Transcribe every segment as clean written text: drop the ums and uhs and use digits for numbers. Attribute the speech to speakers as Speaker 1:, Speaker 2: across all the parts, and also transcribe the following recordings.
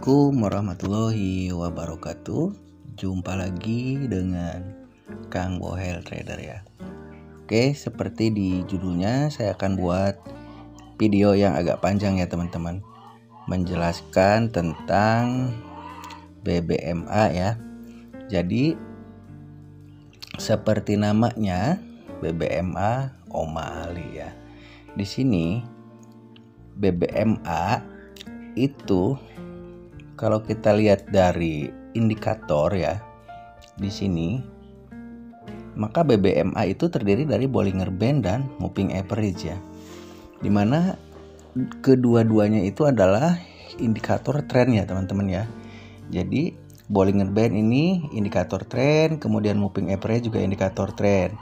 Speaker 1: Assalamualaikum warahmatullahi wabarakatuh. Jumpa lagi dengan Kang Bohel Trader ya. Oke, seperti di judulnya saya akan buat video yang agak panjang ya teman-teman, menjelaskan tentang BBMA ya. Jadi seperti namanya BBMA Oma Ali ya. Di sini BBMA itu kalau kita lihat dari indikator ya di sini, maka BBMA itu terdiri dari Bollinger Band dan Moving Average ya, dimana kedua-duanya itu adalah indikator tren ya teman-teman ya. Jadi Bollinger Band ini indikator tren, kemudian Moving Average juga indikator tren.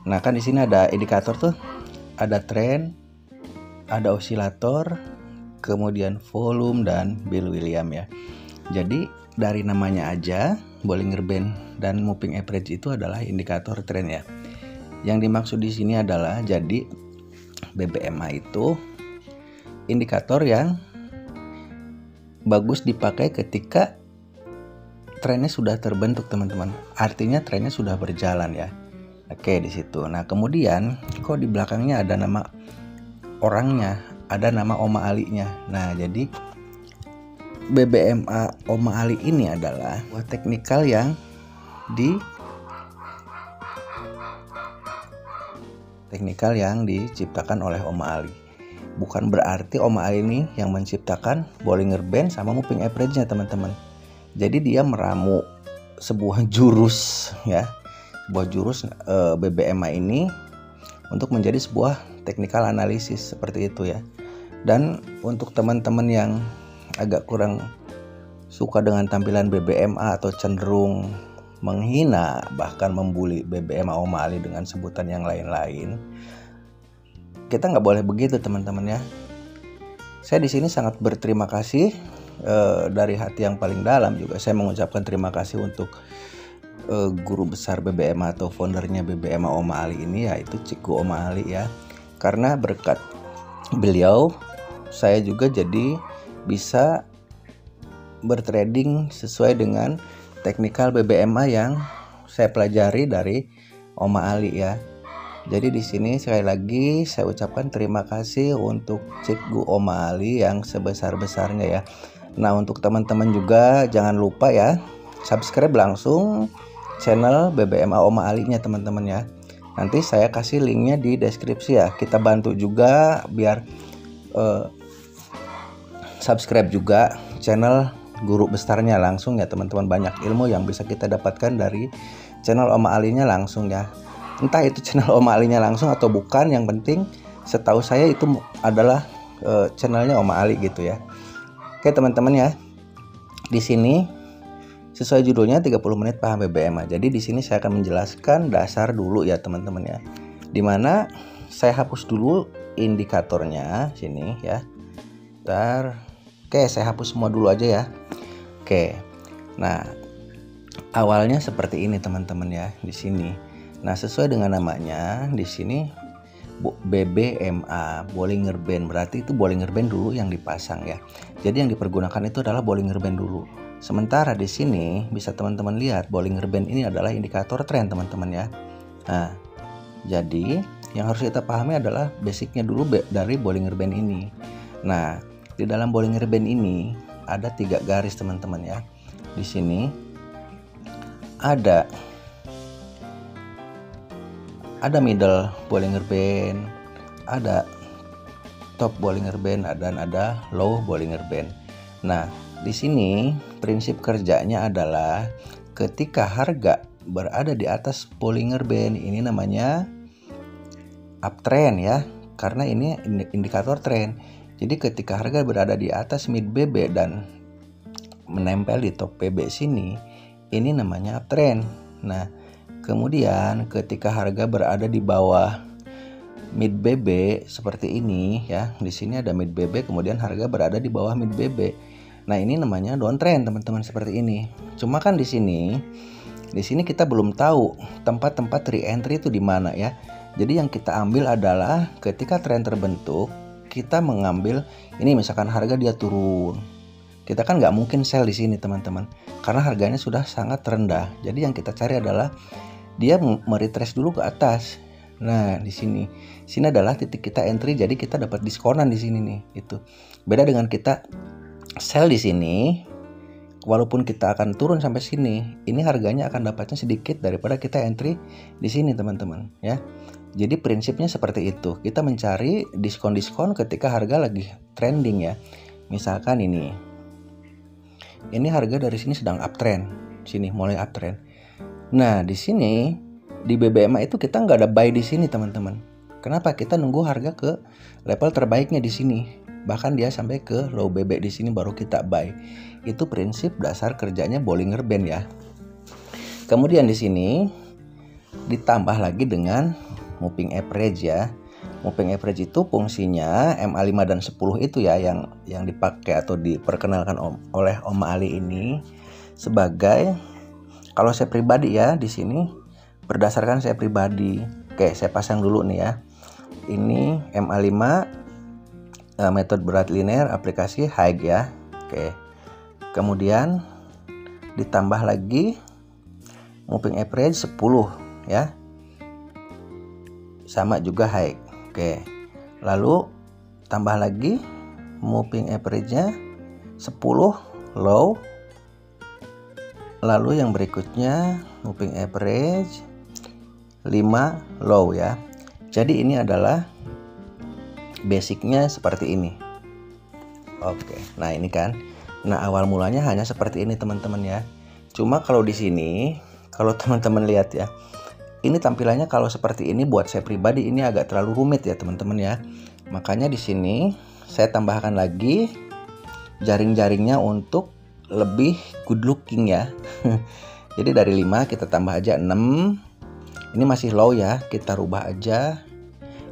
Speaker 1: Nah kan di sini ada indikator tuh, ada tren, ada osilator, kemudian volume dan Bill Williams ya. Jadi dari namanya aja Bollinger Band dan Moving Average itu adalah indikator tren ya. Yang dimaksud di sini adalah jadi BBMA itu indikator yang bagus dipakai ketika trennya sudah terbentuk teman-teman. Artinya trennya sudah berjalan ya. Oke di situ. Nah kemudian kok di belakangnya ada nama orangnya, ada nama Oma Ali-nya. Nah jadi BBMA Oma Ali ini adalah teknikal yang diciptakan oleh Oma Ali. Bukan berarti Oma Ali ini yang menciptakan Bollinger Band sama Moving Average-nya teman-teman. Jadi dia meramu sebuah jurus ya, sebuah jurus BBMA ini untuk menjadi sebuah technical analysis seperti itu ya. Dan untuk teman-teman yang agak kurang suka dengan tampilan BBMA atau cenderung menghina bahkan membuli BBMA Oma Ali dengan sebutan yang lain-lain, kita nggak boleh begitu teman-teman ya. Saya di sini sangat berterima kasih dari hati yang paling dalam juga. Saya mengucapkan terima kasih untuk guru besar BBMA atau foundernya BBMA Oma Ali ini, yaitu Cikgu Oma Ali ya. Karena berkat beliau saya juga jadi bisa bertrading sesuai dengan teknikal BBMA yang saya pelajari dari Oma Ali ya. Jadi di sini sekali lagi saya ucapkan terima kasih untuk Cikgu Oma Ali yang sebesar-besarnya ya. Nah untuk teman-teman juga jangan lupa ya, subscribe langsung channel BBMA Oma Ali-nya teman-teman ya. Nanti saya kasih linknya di deskripsi ya. Kita bantu juga biar subscribe juga channel guru besarnya langsung ya teman-teman. Banyak ilmu yang bisa kita dapatkan dari channel Oma Ali-nya langsung ya. Entah itu channel Oma Ali-nya langsung atau bukan, yang penting setahu saya itu adalah channelnya Oma Ali gitu ya. Oke teman-teman ya. Di sini sesuai judulnya 30 menit paham BBMA. Jadi di sini saya akan menjelaskan dasar dulu ya teman-teman ya. Dimana saya hapus dulu indikatornya sini ya. Bentar. Oke, saya hapus semua dulu aja ya. Oke. Nah, awalnya seperti ini teman-teman ya di sini. Nah, sesuai dengan namanya di sini BBMA, Bollinger Band. Berarti itu Bollinger Band dulu yang dipasang ya. Jadi yang dipergunakan itu adalah Bollinger Band dulu. Sementara di sini bisa teman-teman lihat Bollinger Band ini adalah indikator tren teman-teman ya. Nah, jadi yang harus kita pahami adalah basicnya dulu dari Bollinger Band ini. Nah, di dalam Bollinger Band ini ada 3 garis teman-teman ya. Di sini ada middle Bollinger Band, ada top Bollinger Band, dan ada low Bollinger Band. Nah, di sini prinsip kerjanya adalah ketika harga berada di atas Bollinger Band, ini namanya uptrend ya, karena ini indikator tren. Jadi ketika harga berada di atas mid BB dan menempel di top PB sini, ini namanya uptrend. Nah, kemudian ketika harga berada di bawah mid BB seperti ini ya, di sini ada mid BB, kemudian harga berada di bawah mid BB. Nah, ini namanya downtrend teman-teman seperti ini. Cuma kan di sini kita belum tahu tempat-tempat re-entry itu di mana ya. Jadi yang kita ambil adalah ketika tren terbentuk, kita mengambil ini misalkan harga dia turun. Kita kan nggak mungkin sell di sini teman-teman, karena harganya sudah sangat rendah. Jadi yang kita cari adalah dia meretrace dulu ke atas. Nah, di sini adalah titik kita entry, jadi kita dapat diskonan di sini nih. Itu beda dengan kita sell di sini. Walaupun kita akan turun sampai sini, ini harganya akan dapatnya sedikit daripada kita entry di sini teman-teman ya. Jadi prinsipnya seperti itu. Kita mencari diskon-diskon ketika harga lagi trending ya. Misalkan ini harga dari sini sedang uptrend, sini mulai uptrend. Nah di sini di BBMA itu kita nggak ada buy di sini teman-teman. Kenapa? Kita nunggu harga ke level terbaiknya di sini. Bahkan dia sampai ke low BB di sini baru kita buy. Itu prinsip dasar kerjanya Bollinger Band ya. Kemudian di sini ditambah lagi dengan moving average ya. Moving average itu fungsinya MA5 dan 10 itu ya yang dipakai atau diperkenalkan oleh Om Ali ini sebagai, kalau saya pribadi ya di sini berdasarkan saya pribadi. Oke, saya pasang dulu nih ya. Ini MA5 metode berat linear aplikasi high ya. Oke. Kemudian ditambah lagi moving average 10 ya. Sama juga high. Oke. Lalu tambah lagi moving average-nya 10 low. Lalu yang berikutnya moving average 5 low ya. Jadi ini adalah basicnya seperti ini. Oke, nah ini kan. Nah awal mulanya hanya seperti ini teman-teman ya. Cuma kalau di sini, kalau teman-teman lihat ya, ini tampilannya kalau seperti ini buat saya pribadi ini agak terlalu rumit ya teman-teman ya. Makanya di sini saya tambahkan lagi jaring-jaringnya untuk lebih good looking ya. Jadi dari 5 kita tambah aja 6. Ini masih low ya, kita rubah aja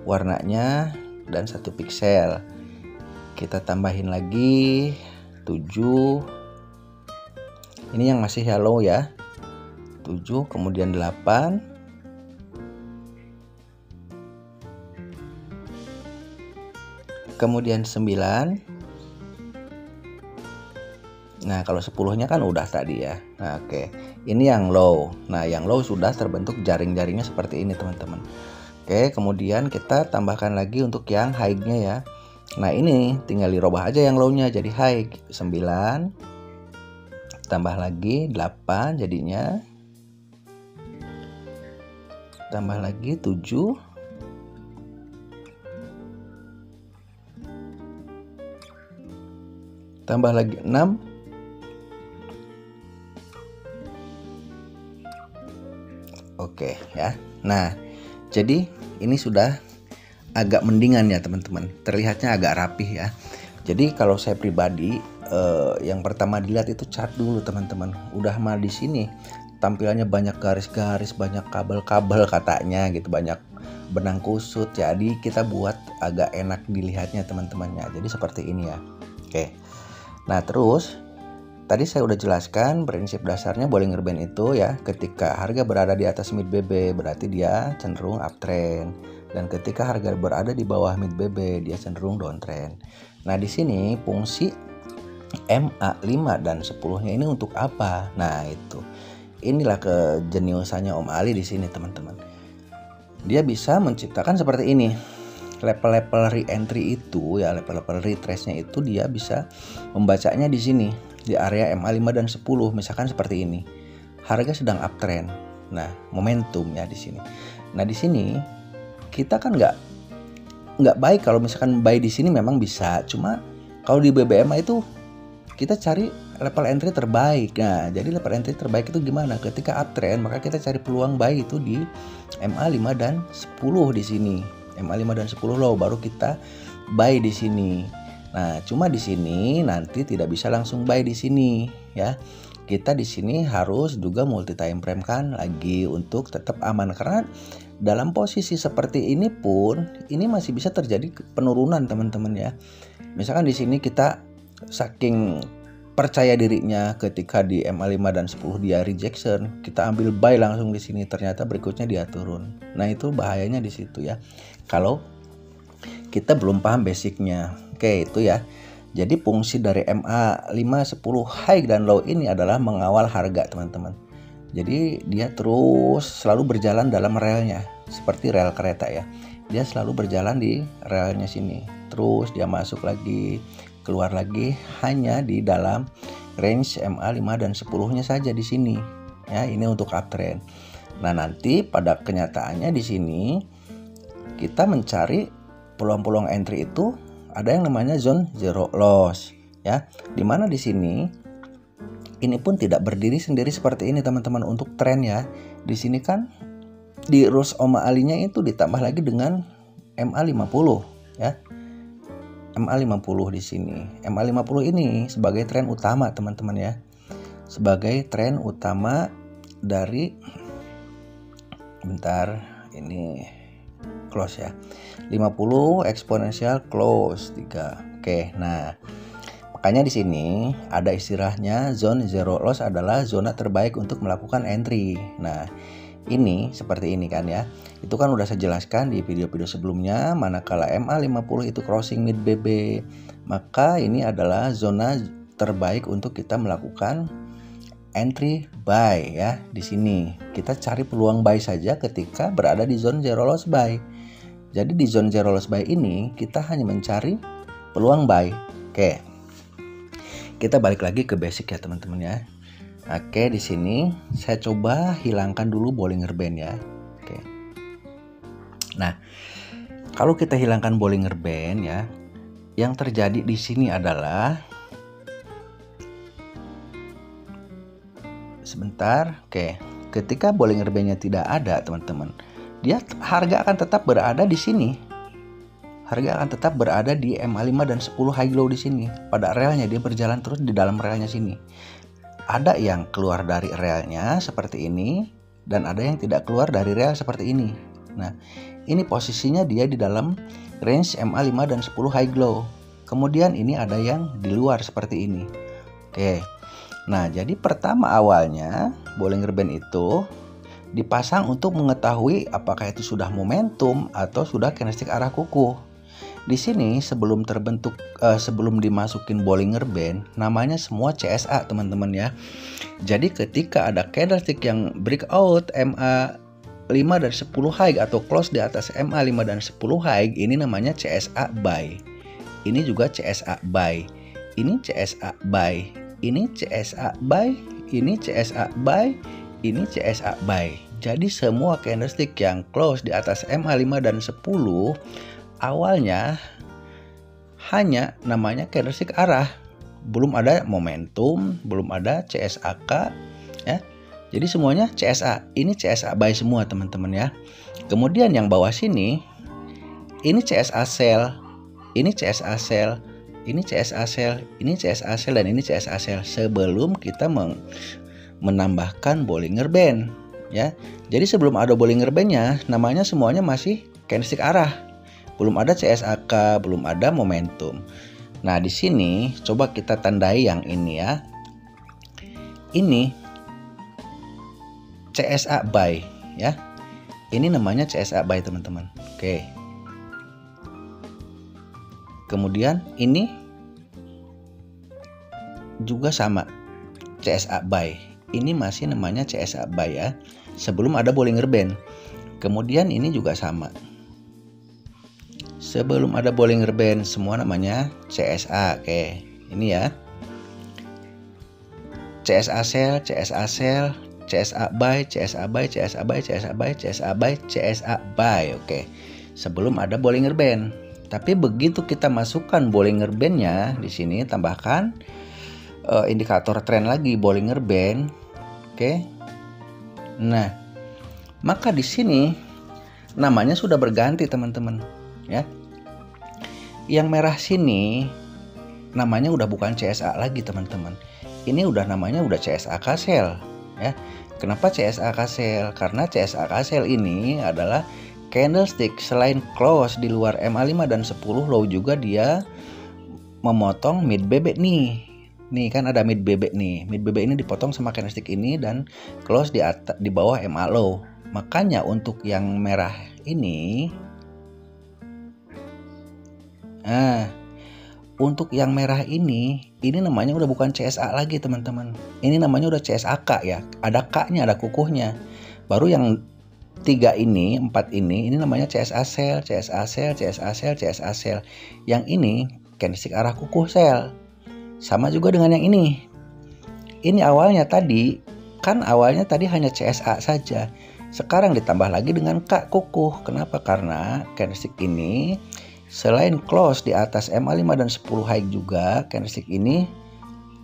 Speaker 1: warnanya dan 1 pixel. Kita tambahin lagi 7. Ini yang masih yellow ya. 7, kemudian 8. Kemudian 9. Nah, kalau 10-nya kan udah tadi ya. Nah, oke. Ini yang low. Nah, yang low sudah terbentuk jaring-jaringnya seperti ini, teman-teman. Oke, kemudian kita tambahkan lagi untuk yang high-nya ya. Nah, ini tinggal dirubah aja yang low-nya jadi high. 9. Tambah lagi 8 jadinya. Tambah lagi 7. Tambah lagi 6. Oke ya. Nah, jadi ini sudah agak mendingan ya teman-teman. Terlihatnya agak rapih ya. Jadi kalau saya pribadi yang pertama dilihat itu chart dulu teman-teman. Udah mah di sini tampilannya banyak garis-garis, banyak kabel-kabel katanya gitu, banyak benang kusut. Jadi kita buat agak enak dilihatnya teman-temannya. Jadi seperti ini ya. Oke. Nah, terus tadi saya udah jelaskan prinsip dasarnya Bollinger Band itu ya. Ketika harga berada di atas mid BB berarti dia cenderung uptrend, dan ketika harga berada di bawah mid BB dia cenderung downtrend. Nah, di sini fungsi MA5 dan 10-nya ini untuk apa? Nah, itu. Inilah kejeniusannya Om Ali di sini, teman-teman. Dia bisa menciptakan seperti ini. Level-level re-entry itu ya, level-level retrace-nya itu dia bisa membacanya di sini di area MA5 dan 10. Misalkan seperti ini. Harga sedang uptrend. Nah, momentum ya di sini. Nah, di sini kita kan nggak baik kalau misalkan buy di sini, memang bisa. Cuma kalau di BBMA itu kita cari level entry terbaik. Nah, jadi level entry terbaik itu gimana? Ketika uptrend, maka kita cari peluang buy itu di MA5 dan 10 di sini. MA5 dan 10 low, baru kita buy di sini. Nah, cuma di sini nanti tidak bisa langsung buy di sini ya. Kita di sini harus juga multi time frame kan lagi untuk tetap aman, karena dalam posisi seperti ini pun ini masih bisa terjadi penurunan teman-teman ya. Misalkan di sini kita saking percaya dirinya ketika di MA5 dan 10 dia rejection, kita ambil buy langsung di sini, ternyata berikutnya dia turun. Nah, itu bahayanya di situ ya. Kalau kita belum paham basicnya. Oke, itu ya. Jadi fungsi dari MA 5, 10 high dan low ini adalah mengawal harga teman-teman. Jadi dia terus selalu berjalan dalam relnya, seperti rel kereta ya. Dia selalu berjalan di relnya sini. Terus dia masuk lagi, keluar lagi, hanya di dalam range MA 5 dan 10-nya saja di sini. Ya, ini untuk uptrend. Nah, nanti pada kenyataannya di sini kita mencari peluang-peluang entry itu ada yang namanya zone zero loss ya. Dimana di sini ini pun tidak berdiri sendiri seperti ini teman-teman untuk tren ya. Di sini kan di Rules O'Malley-nya itu ditambah lagi dengan MA50 ya. MA50 di sini. MA50 ini sebagai tren utama teman-teman ya. Sebagai tren utama dari ini close ya. 50 exponential close 3. Oke, nah makanya di sini ada istilahnya zone zero loss adalah zona terbaik untuk melakukan entry. Nah, ini seperti ini kan ya. Itu kan udah saya jelaskan di video-video sebelumnya, manakala MA50 itu crossing mid BB, maka ini adalah zona terbaik untuk kita melakukan entry buy ya. Di sini kita cari peluang buy saja ketika berada di zone zero loss buy. Jadi di zone zero loss buy ini kita hanya mencari peluang buy. Oke. Kita balik lagi ke basic ya teman-teman ya. Oke, di sini saya coba hilangkan dulu Bollinger Band ya. Oke. Nah, kalau kita hilangkan Bollinger Band ya, yang terjadi di sini adalah sebentar. Oke, ketika Bollinger Band-nya tidak ada, teman-teman, harga akan tetap berada di sini. Harga akan tetap berada di MA5 dan 10 high low di sini. Pada relnya dia berjalan terus di dalam relnya sini. Ada yang keluar dari relnya seperti ini dan ada yang tidak keluar dari rel seperti ini. Nah, ini posisinya dia di dalam range MA5 dan 10 high low. Kemudian ini ada yang di luar seperti ini. Oke. Nah, jadi pertama awalnya Bollinger Band itu dipasang untuk mengetahui apakah itu sudah momentum atau sudah candlestick arah kuku. Di sini sebelum terbentuk sebelum dimasukin Bollinger Band namanya semua CSA teman-teman ya. Jadi ketika ada candlestick yang breakout MA 5 dan 10 high atau close di atas MA 5 dan 10 high, ini namanya CSA buy. Ini juga CSA buy. Ini CSA buy. Ini CSA buy. Ini CSA buy. Ini CSA buy. Jadi semua candlestick yang close di atas MA5 dan 10 awalnya hanya namanya candlestick arah. Belum ada momentum, belum ada CSAK ya. Jadi semuanya CSA. Ini CSA buy semua teman-teman ya. Kemudian yang bawah sini ini CSA sell. Ini CSA sell. Ini CSA sell. Ini CSA sell dan ini CSA sell sebelum kita menambahkan Bollinger Band ya. Jadi sebelum ada Bollinger Band-nya namanya semuanya masih candlestick arah. Belum ada CSAK, belum ada momentum. Nah, di sini coba kita tandai yang ini ya. Ini CSA buy ya. Ini namanya CSA buy teman-teman. Oke. Kemudian ini juga sama CSA buy. Ini masih namanya CSA buy ya. Sebelum ada Bollinger Band. Kemudian ini juga sama. Sebelum ada Bollinger Band semua namanya CSA. Oke, ini ya. CSA sell, CSA sell, CSA buy, CSA buy, CSA buy, CSA buy, CSA buy, CSA buy. Oke. Sebelum ada Bollinger Band. Tapi begitu kita masukkan Bollinger Band-nya di sini tambahkan indikator tren lagi Bollinger Band. Oke. Nah, maka di sini namanya sudah berganti teman-teman ya. Yang merah sini namanya udah bukan CSA lagi teman-teman. Ini udah namanya udah CSAK sell ya. Kenapa CSAK sell? Karena CSAK sell ini adalah candlestick selain close di luar MA5 dan 10 low juga dia memotong mid BB nih. Nih kan ada mid BB nih. Mid BB ini dipotong sama candlestick ini dan close di bawah MA low. Makanya untuk yang merah ini untuk yang merah ini namanya udah bukan CSA lagi teman-teman. Ini namanya udah CSAK ya. Ada K-nya, ada kukuhnya. Baru yang 3 ini, 4 ini namanya CSA sel, CSA sel, CSA sel, CSA sel. Yang ini karakteristik arah kukuh sel. Sama juga dengan yang ini. Ini awalnya tadi hanya CSA saja. Sekarang ditambah lagi dengan K kukuh. Kenapa? Karena karakteristik ini selain close di atas MA5 dan 10 high juga, karakteristik ini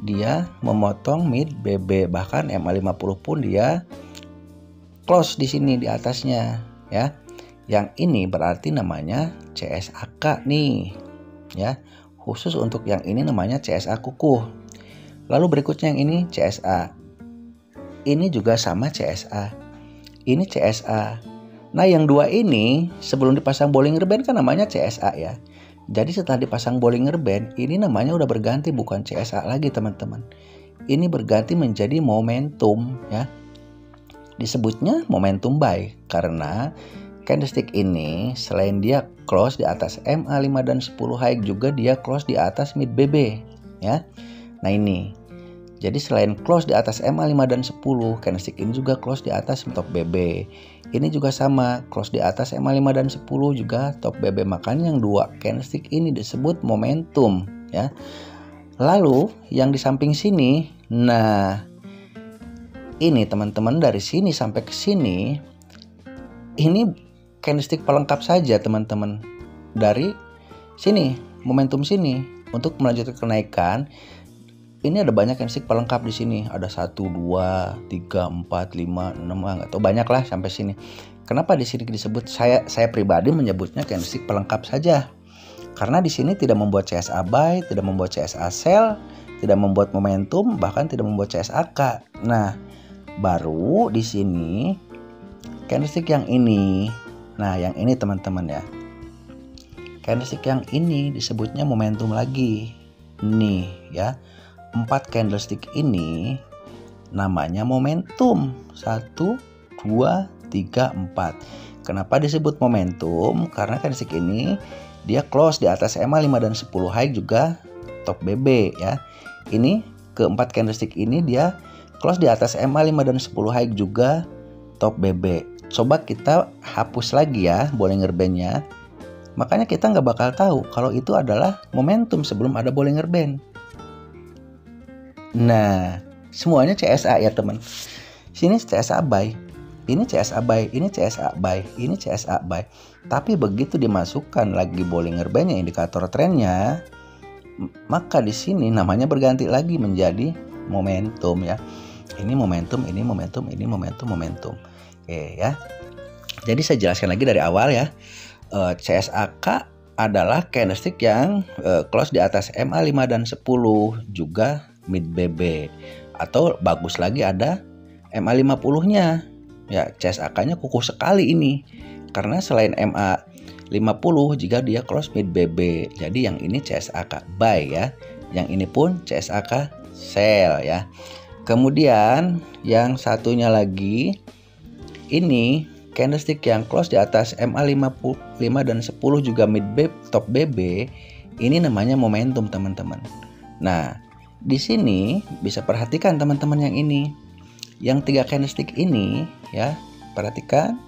Speaker 1: dia memotong mid BB, bahkan MA50 pun dia close di sini di atasnya ya. Yang ini berarti namanya CSAK nih ya. Khusus untuk yang ini namanya CSA kukuh. Lalu berikutnya yang ini CSA. Ini juga sama CSA. Ini CSA. Nah yang dua ini sebelum dipasang Bollinger Band kan namanya CSA ya. Jadi setelah dipasang Bollinger Band ini namanya udah berganti, bukan CSA lagi teman-teman. Ini berganti menjadi momentum ya. Disebutnya momentum buy karena candlestick ini selain dia close di atas MA5 dan 10 high juga dia close di atas mid BB ya. Nah ini. Jadi selain close di atas MA5 dan 10, candlestick ini juga close di atas top BB. Ini juga sama, close di atas MA5 dan 10 juga top BB. Makanya yang dua candlestick ini disebut momentum ya. Lalu yang di samping sini, nah ini teman-teman dari sini sampai ke sini, ini candlestick pelengkap saja teman-teman. Dari sini, momentum sini untuk melanjutkan kenaikan. Ini ada banyak candlestick pelengkap di sini. Ada 1, 2, 3, 4, 5, 6, nggak tahu banyak lah sampai sini. Kenapa di sini disebut, saya pribadi menyebutnya candlestick pelengkap saja. Karena di sini tidak membuat CSA buy, tidak membuat CSA sell, tidak membuat momentum, bahkan tidak membuat CSAK. Nah, baru di sini candlestick yang ini. Nah, yang ini teman-teman ya. Candlestick yang ini disebutnya momentum lagi. Nih ya. 4 candlestick ini namanya momentum. 1, 2, 3, 4. Kenapa disebut momentum? Karena candlestick ini dia close di atas MA5 dan 10 high juga top BB ya. Ini keempat candlestick ini dia close di atas MA5 dan 10 high juga top BB. Coba kita hapus lagi ya Bollinger Band-nya. Makanya kita nggak bakal tahu kalau itu adalah momentum sebelum ada Bollinger Band. Nah, semuanya CSA ya teman. Sini CSA buy, ini CSA buy, ini CSA buy, ini CSA buy. Tapi begitu dimasukkan lagi Bollinger Band-nya, indikator trennya, maka di sini namanya berganti lagi menjadi momentum ya. Ini momentum, ini momentum, ini momentum, momentum. Oke ya. Jadi saya jelaskan lagi dari awal ya. CSAK adalah candlestick yang close di atas MA5 dan 10 juga mid BB, atau bagus lagi ada MA50-nya ya. CSAK-nya kukuh sekali ini karena selain MA50 jika dia close mid BB. Jadi yang ini CSAK buy ya, yang ini pun CSAK sell ya. Kemudian yang satunya lagi ini candlestick yang close di atas MA55 dan 10 juga mid BB, top BB, ini namanya momentum teman-teman. Nah, di sini bisa perhatikan teman-teman yang ini. Yang 3 candlestick ini ya, perhatikan.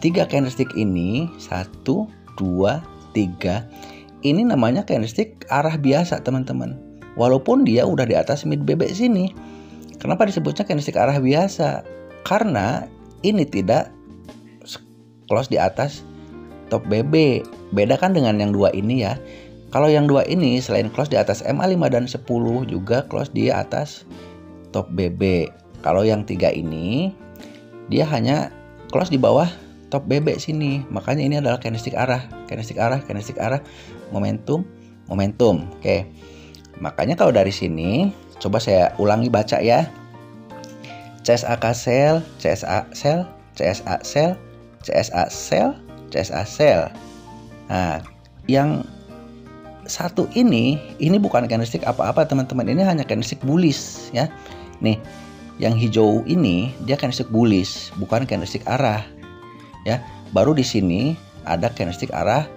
Speaker 1: 3 candlestick ini 1, 2, 3. Ini namanya candlestick arah biasa teman-teman. Walaupun dia udah di atas mid BB sini. Kenapa disebutnya candlestick arah biasa? Karena ini tidak close di atas top BB. Beda kan dengan yang 2 ini ya. Kalau yang 2 ini selain close di atas MA5 dan 10 juga close di atas top BB. Kalau yang 3 ini dia hanya close di bawah top BB sini. Makanya ini adalah candlestick arah, candlestick arah, candlestick arah, momentum, momentum. Oke. Makanya kalau dari sini coba saya ulangi baca ya. CSAK sell, CSA sell, CSA sell, CSA sell, CSA sell. Nah, yang satu ini bukan candlestick apa-apa teman-teman. Ini hanya candlestick bullish ya. Nih, yang hijau ini dia candlestick bullish, bukan candlestick arah. Ya, baru di sini ada candlestick arah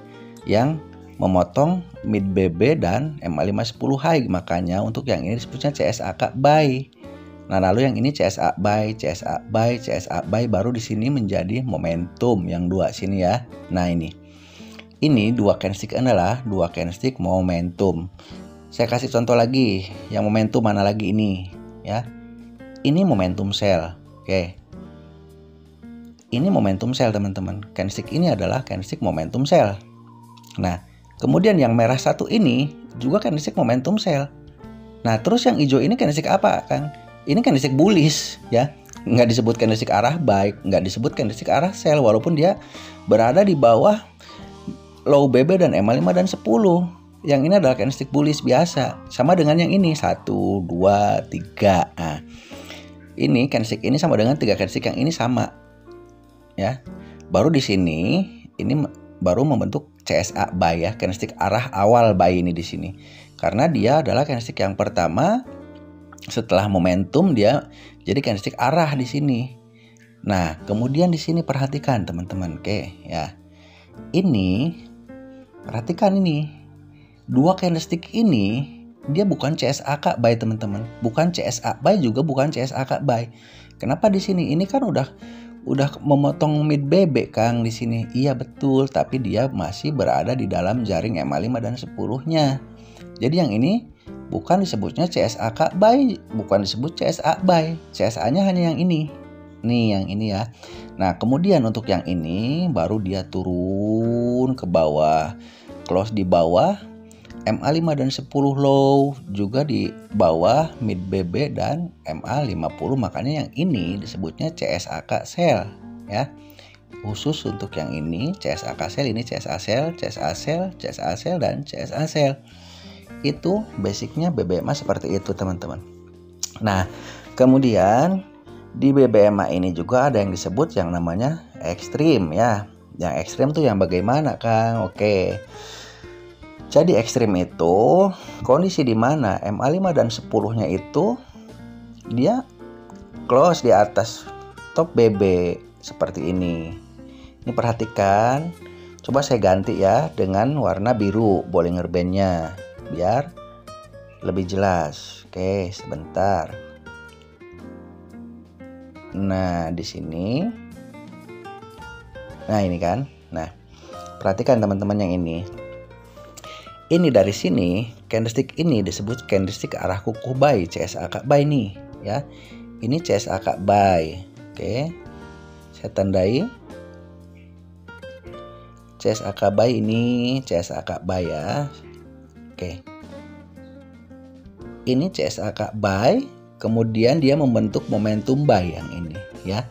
Speaker 1: yang memotong mid BB dan MA510 high. Makanya untuk yang ini disebutnya CSAK buy. Nah, lalu yang ini CSA buy, CSA buy, CSA buy, baru di sini menjadi momentum yang dua sini ya. Nah, ini dua candlestick adalah dua candlestick momentum. Saya kasih contoh lagi, yang momentum mana lagi ini ya. Ini momentum sell. Oke. Ini momentum sell teman-teman. Candlestick ini adalah candlestick momentum sell. Nah, kemudian yang merah satu ini juga candlestick momentum sell. Nah, terus yang hijau ini candlestick apa, Kang? Ini candlestick bullish ya. Nggak disebut candlestick arah buy, nggak disebut candlestick arah sell, walaupun dia berada di bawah low BB dan MA5 dan 10. Yang ini adalah candlestick bullish biasa. Sama dengan yang ini 1, 2, 3. Nah, ini candlestick ini sama dengan 3 candlestick yang ini sama. Ya. Baru di sini ini baru membentuk CSA buy ya, candlestick arah awal buy ini di sini. Karena dia adalah candlestick yang pertama setelah momentum, dia jadi candlestick arah di sini. Nah, kemudian di sini perhatikan teman-teman, oke ya. Ini perhatikan ini. Dua candlestick ini dia bukan CSAK buy teman-teman. Bukan CSA buy juga bukan CSAK buy. Kenapa di sini? Ini kan udah memotong mid BB Kang di sini. Iya betul, tapi dia masih berada di dalam jaring MA5 dan 10-nya. Jadi yang ini bukan disebutnya CSAK buy, bukan disebut CSA buy. CSA-nya hanya yang ini. Nih yang ini ya. Nah, kemudian untuk yang ini baru dia turun ke bawah. Close di bawah MA5 dan 10 low, juga di bawah mid BB dan MA50. Makanya yang ini disebutnya CSAK sell ya. Khusus untuk yang ini CSAK sell, ini CSA sell, CSA sell, CSA sell dan CSA sell. Itu basicnya BBMA seperti itu teman-teman. Nah, kemudian di BBMA ini juga ada yang disebut yang namanya ekstrim ya. Yang ekstrim tuh yang bagaimana Kang? Oke. Jadi ekstrim itu kondisi di mana MA5 dan 10-nya itu dia close di atas top BB seperti ini. Ini perhatikan. Coba saya ganti ya dengan warna biru Bollinger Band-nya biar lebih jelas. Oke, sebentar. Nah, di sini. Nah, ini kan. Nah, perhatikan teman-teman yang ini. Ini dari sini, candlestick ini disebut candlestick arah kukuh buy, CSAK buy nih, ya. Ini CSAK buy. Oke. Saya tandai. CSAK buy ini CSAK buy ya. Oke. Ini CSAK buy, kemudian dia membentuk momentum buy yang ini, ya.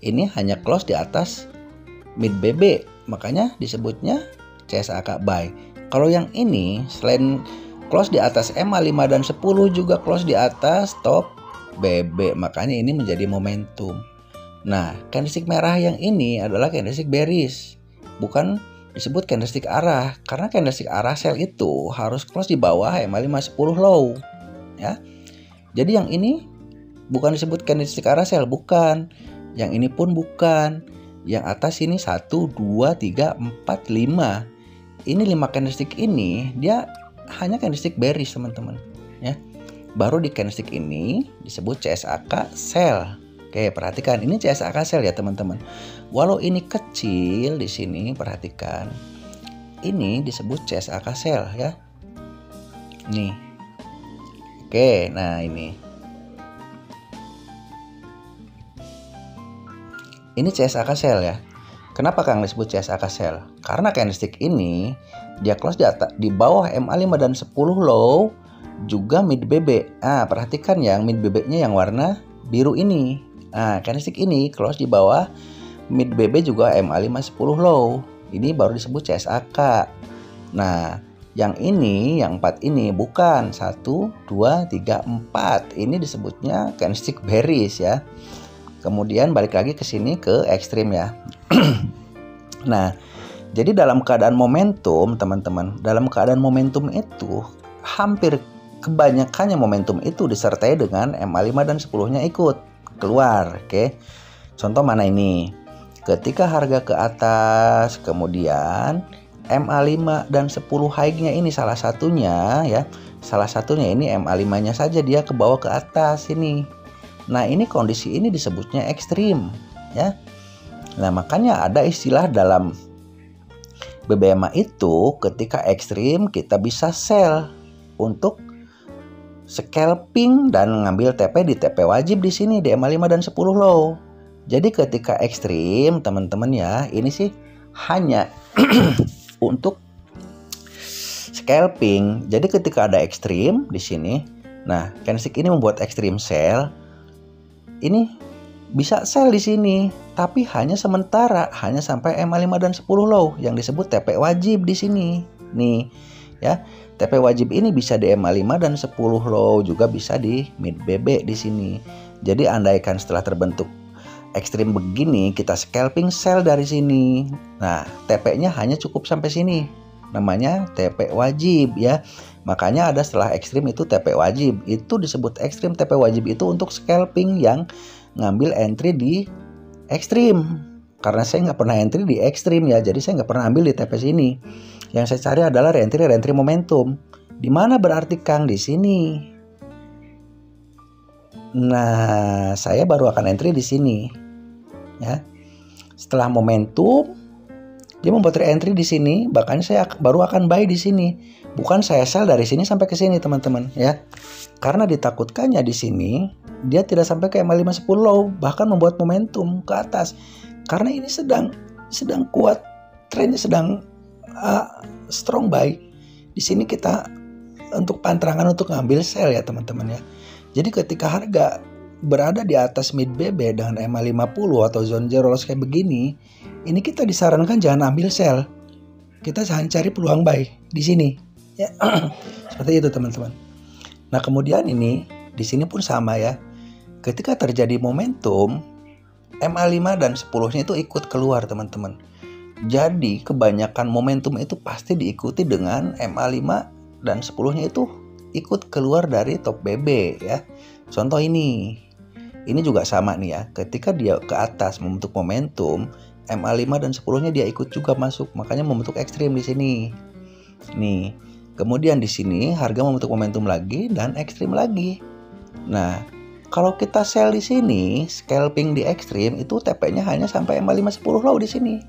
Speaker 1: Ini hanya close di atas mid BB, makanya disebutnya CSAK buy. Kalau yang ini selain close di atas MA5 dan 10 juga close di atas top BB, makanya ini menjadi momentum. Nah, candlestick merah yang ini adalah candlestick bearish, bukan disebut candlestick arah, karena candlestick arah sell itu harus close di bawah MA5 10 low, ya. Jadi yang ini bukan disebut candlestick arah sell, bukan. Yang ini pun bukan. Yang atas ini 1, 2, 3, 4, 5. Ini 5 candlestick ini dia hanya candlestick bearish teman-teman, ya. Baru di candlestick ini disebut CSAK sell. Oke, perhatikan ini CSAK sell ya teman-teman. Walau ini kecil di sini, perhatikan. Ini disebut CSAK sell ya. Nih. Oke, nah ini. Ini CSAK sell ya. Kenapa Kang disebut CSAK sell? Karena candlestick ini dia close di bawah MA5 dan 10 low, juga mid BB. Nah, perhatikan yang mid BB-nya yang warna biru ini. Nah, candlestick ini close di bawah mid BB juga MA5 10 low. Ini baru disebut CSAK. Nah, yang ini, yang 4 ini bukan 1, 2, 3, 4. Ini disebutnya candlestick bearish ya. Kemudian balik lagi ke sini ke ekstrim ya. Nah, jadi dalam keadaan momentum teman-teman, dalam keadaan momentum itu hampir kebanyakannya momentum itu disertai dengan MA5 dan 10-nya ikut keluar. Oke. Contoh mana ini? Ketika harga ke atas, kemudian MA5 dan 10 high-nya ini salah satunya ya. Salah satunya ini MA5-nya saja dia ke bawah ke atas ini. Nah, ini kondisi ini disebutnya ekstrim ya. Nah, makanya ada istilah dalam BBMA itu ketika ekstrim kita bisa sell untuk scalping dan ngambil TP di TP wajib di sini di MA5 dan 10 low. Jadi ketika ekstrim teman-teman ya, ini sih hanya untuk scalping. Jadi ketika ada ekstrim di sini, nah candlestick ini membuat ekstrim sell. Ini bisa sell di sini, tapi hanya sementara, hanya sampai MA5 dan 10 low yang disebut TP wajib di sini. Nih, ya. TP wajib ini bisa di MA5 dan 10 low, juga bisa di mid BB di sini. Jadi andaikan setelah terbentuk ekstrim begini, kita scalping sell dari sini. Nah, TP-nya hanya cukup sampai sini. Namanya TP wajib ya. Makanya ada setelah ekstrim itu TP wajib. Itu disebut ekstrim. TP wajib itu untuk scalping yang ngambil entry di ekstrim. Karena saya nggak pernah entry di ekstrim ya, jadi saya nggak pernah ambil di TP sini. Yang saya cari adalah reentry momentum. Di mana berarti Kang? Di sini. Nah, saya baru akan entry di sini. Ya. Setelah momentum, dia membuat reentry di sini, bahkan saya baru akan buy di sini. Bukan saya sell dari sini sampai ke sini, teman-teman, ya. Karena ditakutkannya di sini, dia tidak sampai ke MA5 10 low, bahkan membuat momentum ke atas. Karena ini sedang kuat, trennya sedang strong buy. Di sini kita untuk pantrangan untuk ngambil sell ya teman-teman ya. Jadi ketika harga berada di atas mid BB dengan MA50 atau zone zero loss kayak begini, ini kita disarankan jangan ambil sell. Kita jangan cari peluang buy di sini ya. Seperti itu teman-teman. Nah, kemudian ini di sini pun sama ya. Ketika terjadi momentum, MA5 dan 10-nya itu ikut keluar teman-teman. Jadi kebanyakan momentum itu pasti diikuti dengan MA5 dan 10-nya itu ikut keluar dari top BB ya. Contoh ini juga sama nih ya. Ketika dia ke atas membentuk momentum, MA5 dan 10-nya dia ikut juga masuk. Makanya membentuk ekstrim di sini. Nih, kemudian di sini harga membentuk momentum lagi dan ekstrim lagi. Nah, kalau kita sell di sini, scalping di ekstrim itu TP-nya hanya sampai MA5 10 low di sini.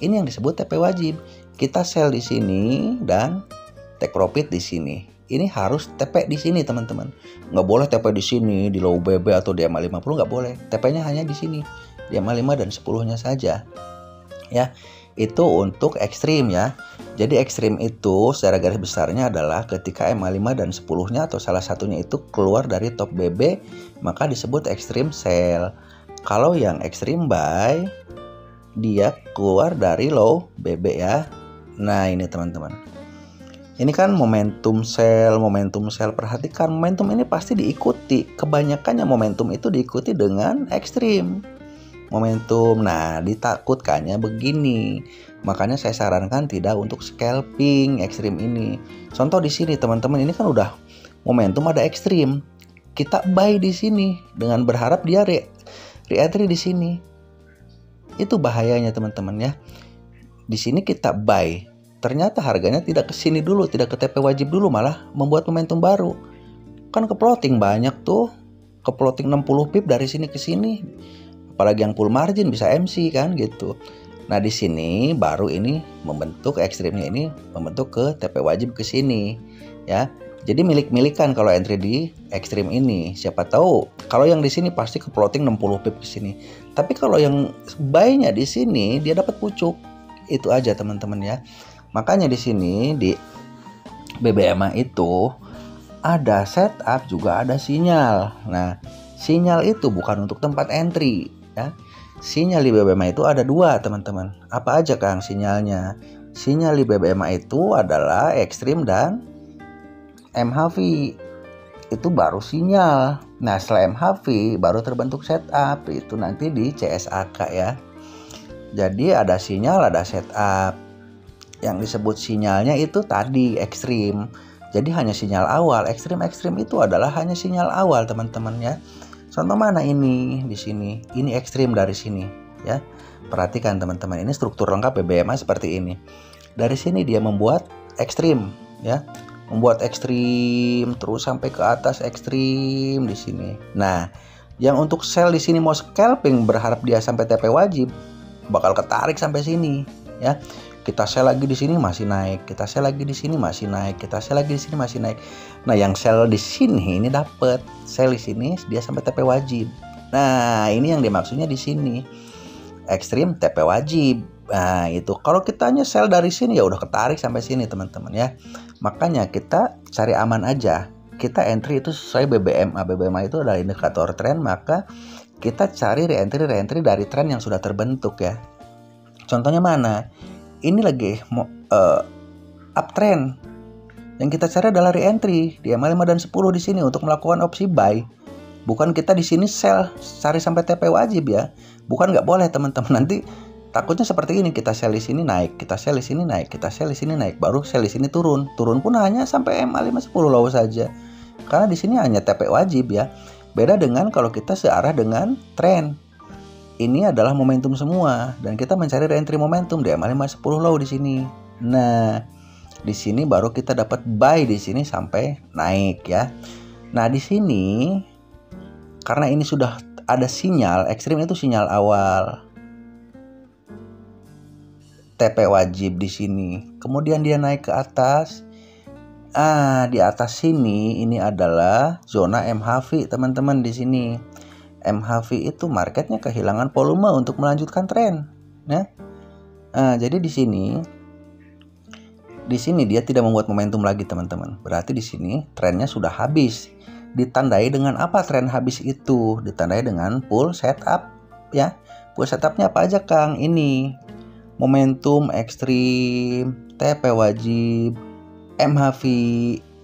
Speaker 1: Ini yang disebut TP wajib. Kita sell di sini dan take profit di sini. Ini harus TP di sini teman-teman. Nggak boleh TP di sini di low BB atau di MA50, nggak boleh. TP-nya hanya di sini di MA5 dan 10-nya saja. Ya, itu untuk ekstrim ya. Jadi ekstrim itu secara garis besarnya adalah ketika MA5 dan 10-nya atau salah satunya itu keluar dari top BB, maka disebut ekstrim sell. Kalau yang ekstrim buy, dia keluar dari low BB ya. Nah, ini teman-teman. Ini kan momentum sell. Perhatikan momentum ini pasti diikuti. Kebanyakannya momentum itu diikuti dengan ekstrim momentum. Nah, ditakutkannya begini. Makanya saya sarankan tidak untuk scalping ekstrim ini. Contoh di sini teman-teman, ini kan udah momentum ada ekstrim. Kita buy di sini dengan berharap dia re-entry di sini. Itu bahayanya teman-teman ya. Di sini kita buy, ternyata harganya tidak ke sini dulu, tidak ke TP wajib dulu, malah membuat momentum baru. Kan ke plotting banyak tuh. Ke plotting 60 pip dari sini ke sini. Apalagi yang full margin bisa MC kan gitu. Nah, di sini baru ini membentuk ekstrimnya ini membentuk ke TP wajib ke sini ya. Jadi milik-milikan kalau entry di ekstrim ini. Siapa tahu kalau yang di sini pasti ke plotting 60 pip ke sini. Tapi kalau yang buy-nya di sini dia dapat pucuk. Itu aja teman-teman ya. Makanya di sini di BBMA itu ada setup juga ada sinyal. Nah, sinyal itu bukan untuk tempat entry ya. Sinyal di BBMA itu ada dua teman-teman. Apa aja Kang sinyalnya? Sinyal di BBMA itu adalah ekstrim dan MHV. Itu baru sinyal. Nah, setelah MHV baru terbentuk setup. Itu nanti di CSAK ya. Jadi ada sinyal, ada setup. Yang disebut sinyalnya itu tadi ekstrim. Jadi hanya sinyal awal. Ekstrim itu adalah hanya sinyal awal teman-teman ya. Contoh mana ini di sini? Ini ekstrim dari sini ya. Perhatikan teman-teman, ini struktur lengkap BBMA seperti ini. Dari sini dia membuat ekstrim ya. Membuat ekstrim terus sampai ke atas ekstrim di sini. Nah, yang untuk sell di sini mau scalping berharap dia sampai TP wajib bakal ketarik sampai sini ya. Kita sell lagi di sini masih naik, kita sell lagi di sini masih naik, kita sell lagi di sini masih naik. Nah, yang sell di sini ini dapat sell di sini dia sampai TP wajib. Nah, ini yang dimaksudnya di sini. Ekstrim TP wajib. Nah, itu kalau kita sell dari sini ya udah ketarik sampai sini teman-teman ya. Makanya kita cari aman aja. Kita entry itu sesuai BBMA. BBMA itu adalah indikator tren, maka kita cari re-entry dari tren yang sudah terbentuk ya. Contohnya mana? Ini lagi uptrend. Yang kita cari adalah re-entry di MA 5 dan 10 di sini untuk melakukan opsi buy. Bukan kita di sini sell, cari sampai TP wajib ya. Bukan, nggak boleh teman-teman. Nanti takutnya seperti ini, kita sell di sini naik, kita sell di sini naik, kita sell di sini naik, baru sell di sini turun. Turun pun hanya sampai MA 510 low saja. Karena di sini hanya TP wajib ya. Beda dengan kalau kita searah dengan tren. Ini adalah momentum semua dan kita mencari re-entry momentum di MA 510 low di sini. Nah, di sini baru kita dapat buy di sini sampai naik ya. Nah, di sini karena ini sudah ada sinyal, ekstrim itu sinyal awal. TP wajib di sini. Kemudian dia naik ke atas. Di atas sini ini adalah zona MHV, teman-teman di sini. MHV itu marketnya kehilangan volume untuk melanjutkan tren, ya. Jadi di sini dia tidak membuat momentum lagi, teman-teman. Berarti di sini trennya sudah habis. Ditandai dengan apa tren habis itu? Ditandai dengan pull setup, ya. Pull setupnya apa aja, Kang? Ini momentum ekstrim, TP wajib, MHV.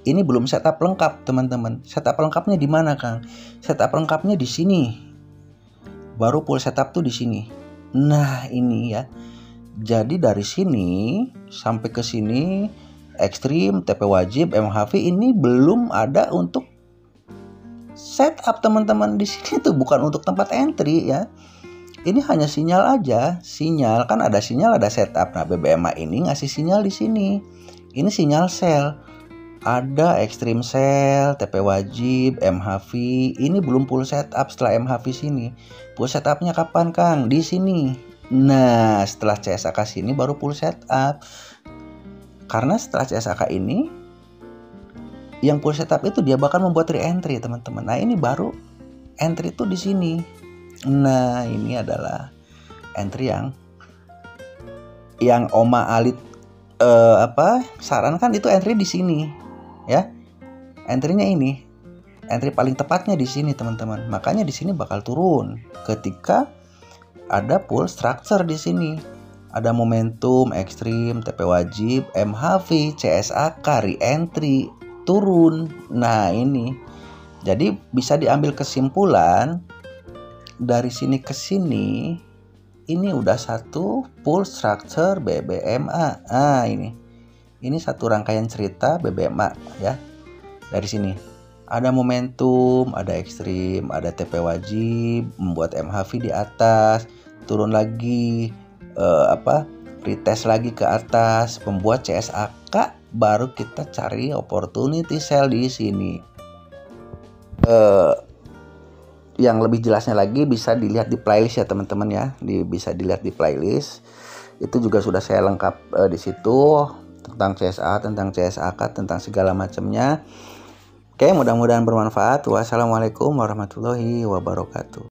Speaker 1: Ini belum setup lengkap, teman-teman. Setup lengkapnya di mana, Kang? Setup lengkapnya di sini. Baru full setup tuh di sini. Nah, ini ya. Jadi dari sini sampai ke sini ekstrim, TP wajib, MHV ini belum ada untuk setup, teman-teman. Di sini tuh bukan untuk tempat entry ya. Ini hanya sinyal aja, sinyal kan ada sinyal ada setup. Nah, BBMA ini ngasih sinyal di sini. Ini sinyal sell. Ada ekstrim sell, TP wajib, MHV. Ini belum full setup setelah MHV sini. Full setupnya kapan, Kang? Di sini. Nah, setelah CSAK sini baru full setup. Karena setelah CSAK ini yang full setup itu dia bakal membuat re-entry, teman-teman. Nah, ini baru entry itu di sini. Nah, ini adalah entry yang Oma Alit sarankan itu entry di sini ya. Entry-nya ini. Entry paling tepatnya di sini, teman-teman. Makanya di sini bakal turun ketika ada pull structure di sini. Ada momentum ekstrim, TP wajib, MHV, CSAK, re-entry, turun. Nah, ini. Jadi bisa diambil kesimpulan dari sini ke sini ini udah satu full structure BBMA. Ini satu rangkaian cerita BBMA ya. Dari sini ada momentum, ada ekstrim, ada TP wajib, membuat MHV di atas, turun lagi retest lagi ke atas, membuat CSAK, baru kita cari opportunity sell di sini. Yang lebih jelasnya lagi bisa dilihat di playlist ya, teman-teman ya. Bisa dilihat di playlist. Itu juga sudah saya lengkap di situ tentang CSA, tentang CSAK, tentang segala macamnya. Oke, mudah-mudahan bermanfaat. Wassalamualaikum warahmatullahi wabarakatuh.